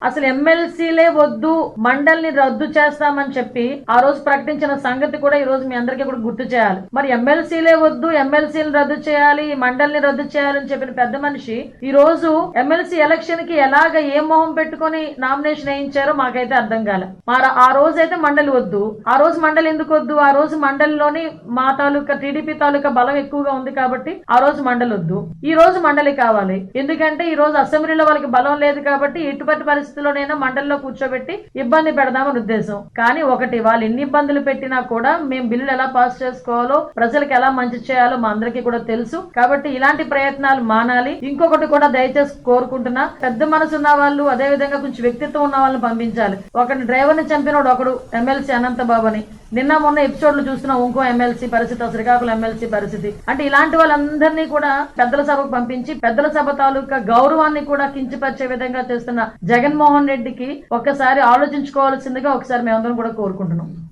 అసలు ఎమ్మెల్సీలే వద్దు, మండలిని రద్దు చేస్తామని చెప్పి ఆ రోజు ప్రకటించిన సంగతి కూడా ఈ రోజు మీ అందరికీ కూడా గుర్తు చేయాలి. మరి ఎమ్మెల్సీలే వద్దు, ఎమ్మెల్సీలను రద్దు చేయాలి, మండలిని రద్దు చేయాలని చెప్పిన పెద్ద మనిషి ఈ రోజు ఎమ్మెల్సీ ఎలక్షన్ కి ఎలాగ ఏ మొహం పెట్టుకుని నామినేషన్ వేయించారో మాకైతే అర్థం కాలే. ఆ రోజైతే మండలి వద్దు, ఆ రోజు మండలి ఎందుకు వద్దు? ఆ రోజు మండలిలోని మా తాలూకా టీడీపీ తాలూకా బలం ఎక్కువగా ఉంది కాబట్టి ఆ రోజు మండలి వద్దు, ఈ రోజు మండలి కావాలి. ఎందుకంటే ఈ రోజు అసెంబ్లీలో వాళ్ళకి బలం లేదు కాబట్టి ఎటువంటి పరిస్థితుల్లోనైనా మండలిలో కూర్చోబెట్టి ఇబ్బంది పెడదామని ఉద్దేశం. కానీ ఒకటి, వాళ్ళు ఎన్ని ఇబ్బందులు పెట్టినా కూడా మేము బిల్లులు ఎలా పాస్ చేసుకోవాలో, ప్రజలకు ఎలా మంచి చేయాలో మా అందరికీ కూడా తెలుసు. కాబట్టి ఇలాంటి ప్రయత్నాలు మానాలి. ఇంకొకటి కూడా దయచేసి కోరుకుంటున్నా, పెద్ద మనసు ఉన్న వాళ్ళు, అదే విధంగా కొంచెం వ్యక్తిత్వం ఉన్న వాళ్ళని పంపించాలి. ఒకటి డ్రైవర్ ని చంపినోడు ఒకడు ఎమ్మెల్సీ అనంతబాబు అని నిన్న మొన్న ఎపిసోడ్లు చూస్తున్నాం. ఇంకో ఎమ్మెల్సీ పరిస్థితి, శ్రీకాకుళం ఎమ్మెల్సీ పరిస్థితి. అంటే ఇలాంటి వాళ్ళందరినీ కూడా పెద్దల సభకు పంపించి పెద్దల సభ తాలూకా గౌరవాన్ని కూడా కించపరిచే విధంగా చేస్తున్న జగన్మోహన్ రెడ్డికి ఒక్కసారి ఆలోచించుకోవాల్సిందిగా ఒకసారి మేమందరం కూడా కోరుకుంటున్నాం.